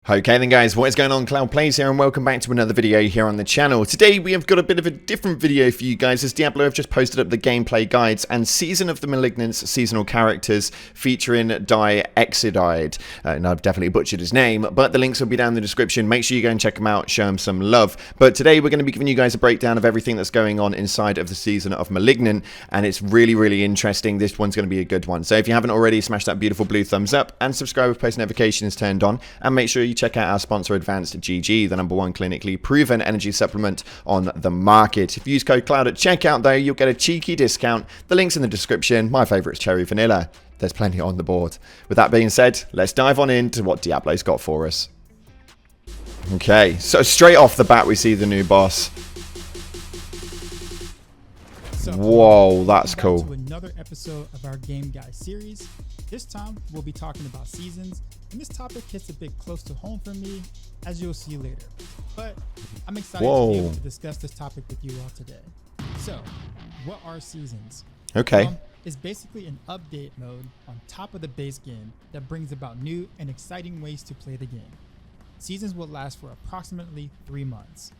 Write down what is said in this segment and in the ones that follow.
Okay then guys, what is going on? Cloud Plays here and welcome back to another video here on the channel. Today we have got a bit of a different video for you guys as Diablo have just posted up the gameplay guides and Season of the Malignance seasonal characters featuring Exidide. And I've definitely butchered his name, but the links will be down in the description. Make sure you go and check him out, show him some love. But today we're going to be giving you guys a breakdown of everything that's going on inside of the Season of Malignant, and it's really interesting. This one's going to be a good one. So if you haven't already, smash that beautiful blue thumbs up and subscribe with post notifications turned on, and make sure you check out our sponsor Advanced GG, the #1 clinically proven energy supplement on the market. If you use code CLOUD at checkout though, you'll get a cheeky discount. The link's in the description. My favourite is Cherry Vanilla. There's plenty on the board. With that being said, let's dive on into what Diablo's got for us. Okay, so straight off the bat we see the new boss. Whoa, that's cool. To another episode of our Game Guide series. This time we'll be talking about seasons, and this topic hits a bit close to home for me, as you'll see later. But I'm excited to be able to discuss this topic with you all today. So, what are seasons? Okay. It's basically an update mode on top of the base game that brings about new and exciting ways to play the game. Seasons will last for approximately 3 months.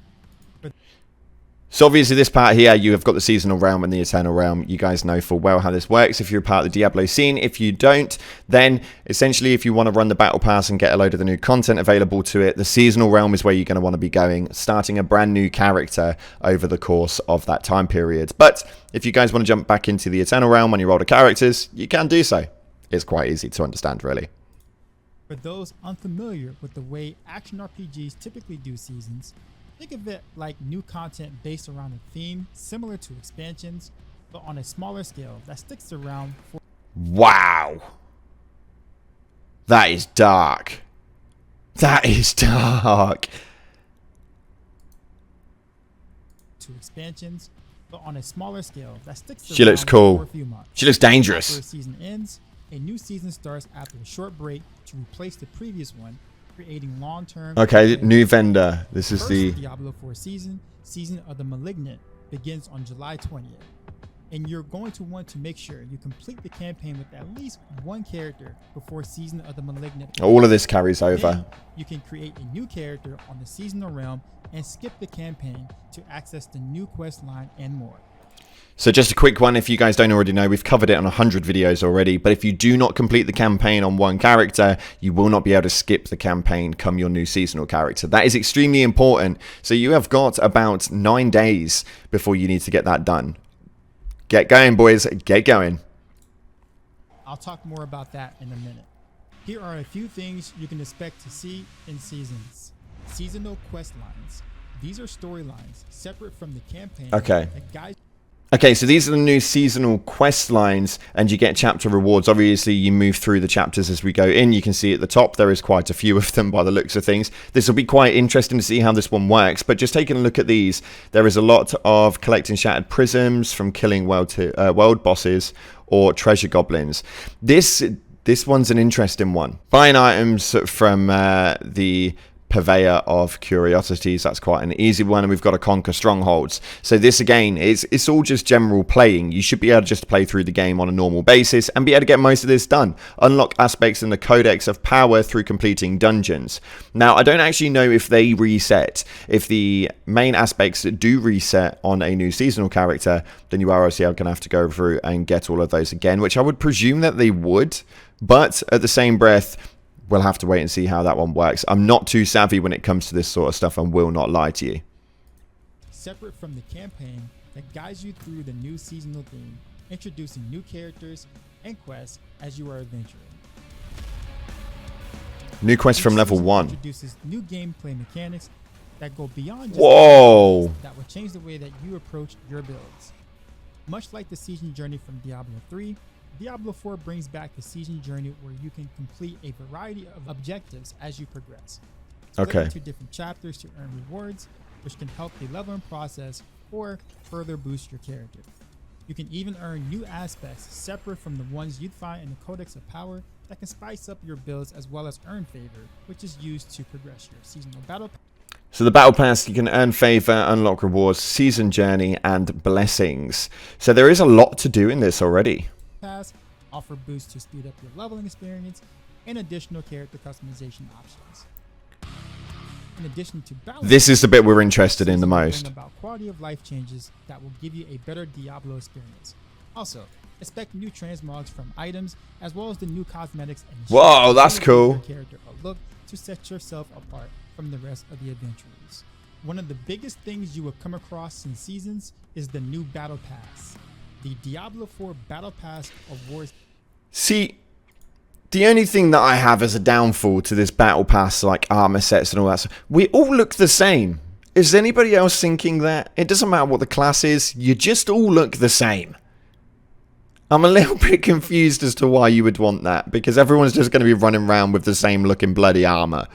So obviously this part here, you have got the seasonal realm and the eternal realm. You guys know full well how this works if you're a part of the Diablo scene. If you don't, then essentially if you want to run the battle pass and get a load of the new content available to it, the seasonal realm is where you're going to want to be going, starting a brand new character over the course of that time period. But if you guys want to jump back into the eternal realm when you roll the characters, you can do so. It's quite easy to understand, really. For those unfamiliar with the way action RPGs typically do seasons, think of it like new content based around a theme similar to expansions, but on a smaller scale that sticks around for... Wow. That is dark. That is dark. ...to expansions, but on a smaller scale that sticks she around looks cool. for a few months. She looks dangerous. After a season ends, a new season starts after a short break to replace the previous one, creating long-term... Okay, new vendor. This is the Diablo 4 season of the Malignant, begins on July 20th. And you're going to want to make sure you complete the campaign with at least one character before Season of the Malignant. All of this carries over. Then you can create a new character on the seasonal realm and skip the campaign to access the new quest line and more. So just a quick one, if you guys don't already know, we've covered it on 100 videos already, but if you do not complete the campaign on one character, you will not be able to skip the campaign come your new seasonal character. That is extremely important. So you have got about 9 days before you need to get that done. Get going, boys. Get going. I'll talk more about that in a minute. Here are a few things you can expect to see in seasons. Seasonal quest lines. These are storylines separate from the campaign. Okay. That guide... Okay, so these are the new seasonal quest lines, and you get chapter rewards. Obviously, you move through the chapters as we go in. You can see at the top, there is quite a few of them by the looks of things. This will be quite interesting to see how this one works, but just taking a look at these, there is a lot of collecting shattered prisms from killing world bosses or treasure goblins. This one's an interesting one. Buying items from the purveyor of curiosities, that's quite an easy one, and we've got to conquer strongholds. So this again it's all just general playing. You should be able to just play through the game on a normal basis and be able to get most of this done. Unlock aspects in the Codex of Power through completing dungeons. Now I don't actually know if they reset. If the main aspects do reset on a new seasonal character, then you are obviously going to have to go through and get all of those again, which I would presume that they would, but at the same breath we'll have to wait and see how that one works. I'm not too savvy when it comes to this sort of stuff and will not lie to you. Separate from the campaign that guides you through the new seasonal theme, introducing new characters and quests as you are adventuring. New quest from level 1. Introduces new gameplay mechanics that go beyond just that will change the way that you approach your builds. Much like the season journey from Diablo 3, Diablo 4 brings back the season journey where you can complete a variety of objectives as you progress. Okay. Into different chapters to earn rewards, which can help the leveling process or further boost your character. You can even earn new aspects separate from the ones you'd find in the Codex of Power that can spice up your builds, as well as earn favor, which is used to progress your seasonal battle. So the battle pass, you can earn favor, unlock rewards, season journey, and blessings. So there is a lot to do in this already. Pass offer boosts to speed up your leveling experience and additional character customization options. In addition to balance, This is the bit we're interested in the most. about quality of life changes that will give you a better Diablo experience. Also, expect new transmogs from items, as well as the new cosmetics and Whoa, that's give cool. your character a look to set yourself apart from the rest of the adventurers. One of the biggest things you will come across in Seasons is the new Battle Pass. The Diablo 4 Battle Pass awards. See, the only thing that I have as a downfall to this battle pass, like armor sets and all that, we all look the same. Is anybody else thinking that? It doesn't matter what the class is, you just all look the same. I'm a little bit confused as to why you would want that, because everyone's just going to be running around with the same looking bloody armor.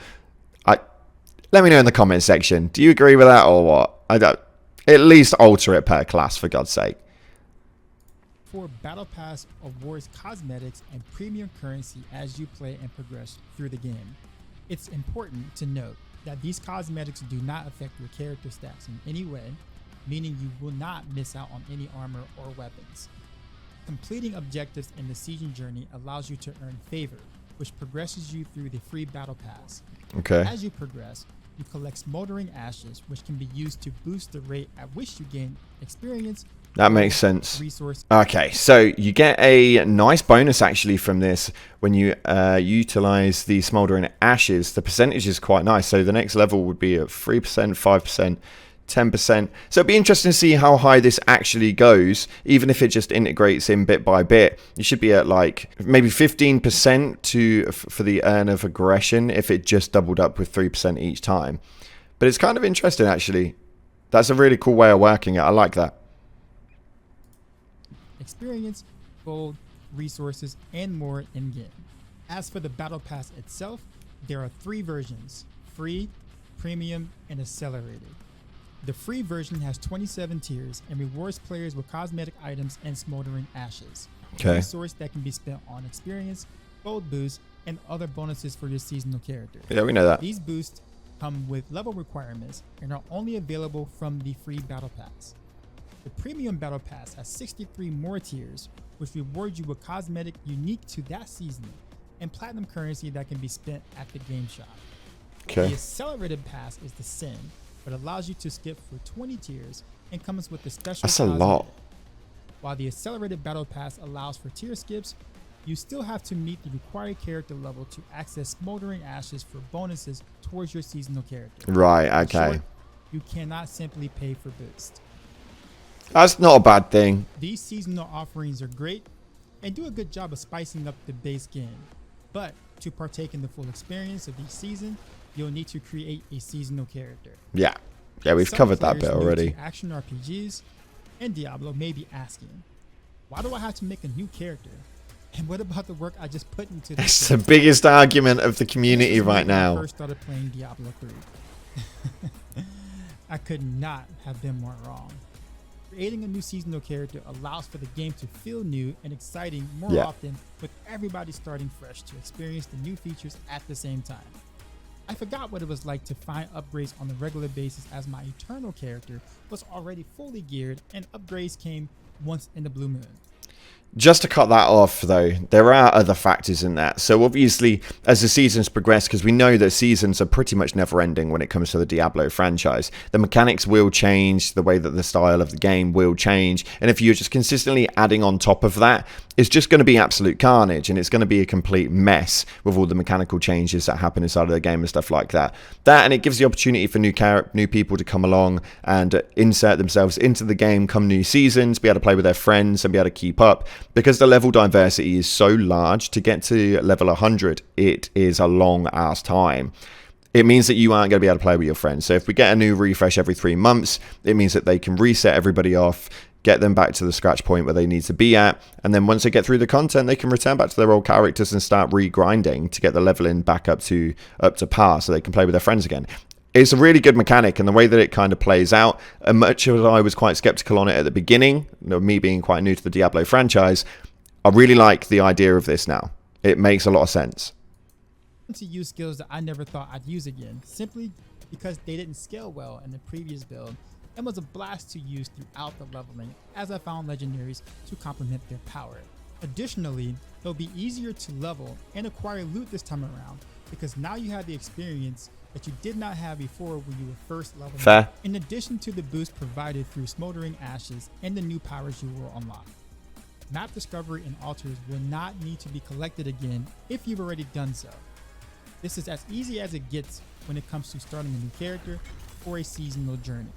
Let me know in the comment section. Do you agree with that or what? I don't. At least alter it per class, for God's sake. For Battle Pass awards cosmetics and premium currency as you play and progress through the game. It's important to note that these cosmetics do not affect your character stats in any way, meaning you will not miss out on any armor or weapons. Completing objectives in the season journey allows you to earn favor, which progresses you through the free Battle Pass. Okay. As you progress, you collect smoldering ashes, which can be used to boost the rate at which you gain experience. That makes sense. Resource. Okay, so you get a nice bonus actually from this when you utilize the smoldering ashes. The percentage is quite nice. So the next level would be at 3%, 5%, 10%. So it'd be interesting to see how high this actually goes, even if it just integrates in bit by bit. You should be at like maybe 15% for the earn of aggression if it just doubled up with 3% each time. But it's kind of interesting actually. That's a really cool way of working it. I like that. Experience, gold, resources, and more in-game. As for the Battle Pass itself, there are 3 versions: free, premium, and accelerated. The free version has 27 tiers and rewards players with cosmetic items and smoldering ashes. Okay. A resource that can be spent on experience, gold boosts, and other bonuses for your seasonal character. Yeah, we know that. These boosts come with level requirements and are only available from the free Battle Pass. The Premium Battle Pass has 63 more tiers, which reward you with cosmetic unique to that season and platinum currency that can be spent at the game shop. Okay. The Accelerated Pass is the same, but allows you to skip for 20 tiers and comes with the special That's a cosmetic. lot. While the Accelerated Battle Pass allows for tier skips, you still have to meet the required character level to access Smoldering Ashes for bonuses towards your seasonal character. Right, In okay. short, you cannot simply pay for boost. That's not a bad thing. These seasonal offerings are great and do a good job of spicing up the base game. But to partake in the full experience of each season, you'll need to create a seasonal character. Yeah, we've Some covered that players bit new already. to action RPGs and Diablo may be asking, why do I have to make a new character? And what about the work I just put into this? It's the biggest argument of the community right When I now. first started playing Diablo 3. I could not have been more wrong. Creating a new seasonal character allows for the game to feel new and exciting more often, with everybody starting fresh to experience the new features at the same time. I forgot what it was like to find upgrades on a regular basis, as my Eternal character was already fully geared and upgrades came once in the blue moon. Just to cut that off, though, there are other factors in that. So obviously, as the seasons progress, because we know that seasons are pretty much never-ending when it comes to the Diablo franchise, the mechanics will change, the way that the style of the game will change, and if you're just consistently adding on top of that, it's just going to be absolute carnage, and it's going to be a complete mess with all the mechanical changes that happen inside of the game and stuff like that. And it gives the opportunity for new people to come along and insert themselves into the game come new seasons, be able to play with their friends and be able to keep up. Because the level diversity is so large, to get to level 100, it is a long ass time. It means that you aren't going to be able to play with your friends. So if we get a new refresh every 3 months, it means that they can reset everybody off, get them back to the scratch point where they need to be at, and then once they get through the content, they can return back to their old characters and start re-grinding to get the leveling back up to par so they can play with their friends again. It's a really good mechanic, and the way that it kind of plays out, and much as I was quite skeptical on it at the beginning, me being quite new to the Diablo franchise, I really like the idea of this now. It makes a lot of sense. To use skills that I never thought I'd use again, simply because they didn't scale well in the previous build, and was a blast to use throughout the leveling, as I found legendaries to complement their power. Additionally, it'll be easier to level and acquire loot this time around, because now you have the experience that you did not have before when you were first leveling Fair. up, in addition to the boost provided through Smoldering Ashes and the new powers you will unlock. Map discovery and altars will not need to be collected again if you've already done so. This is as easy as it gets when it comes to starting a new character or a seasonal journey.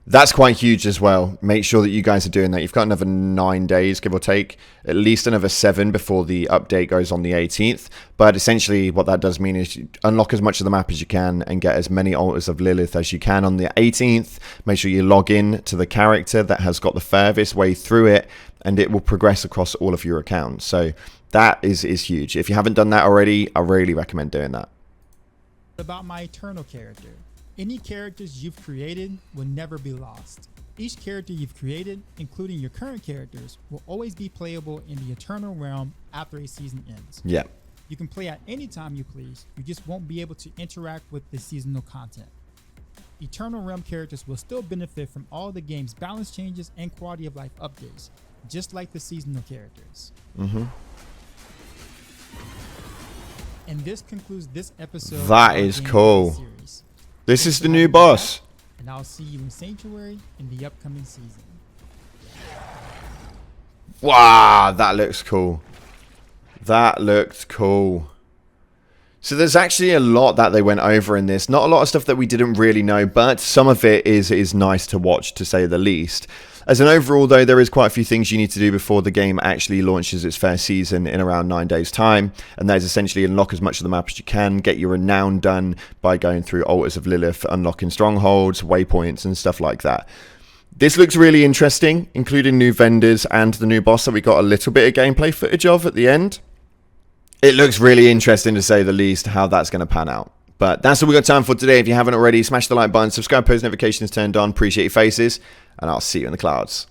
That's quite huge as well. Make sure that you guys are doing that. You've got another 9 days, give or take. At least another 7 before the update goes on the 18th. But essentially what that does mean is you unlock as much of the map as you can and get as many altars of Lilith as you can on the 18th. Make sure you log in to the character that has got the furthest way through it, and it will progress across all of your accounts. So that is huge. If you haven't done that already, I really recommend doing that. About my Eternal character. Any characters you've created will never be lost. Each character you've created, including your current characters, will always be playable in the Eternal Realm after a season ends. Yeah. You can play at any time you please, you just won't be able to interact with the seasonal content. Eternal Realm characters will still benefit from all the game's balance changes and quality of life updates, just like the seasonal characters. And this concludes this episode. That is cool. Series. This is the new boss. And I'll see you in Sanctuary in the upcoming season. Wow, that looks cool. That looked cool. So there's actually a lot that they went over in this. Not a lot of stuff that we didn't really know, but some of it is nice to watch, to say the least. As an overall, though, there is quite a few things you need to do before the game actually launches its first season in around 9 days' time. And that is essentially unlock as much of the map as you can, get your renown done by going through Altars of Lilith, unlocking strongholds, waypoints, and stuff like that. This looks really interesting, including new vendors and the new boss that we got a little bit of gameplay footage of at the end. It looks really interesting, to say the least, how that's going to pan out. But that's all we got time for today. If you haven't already, smash the like button, subscribe, post notifications turned on. Appreciate your faces, and I'll see you in the clouds.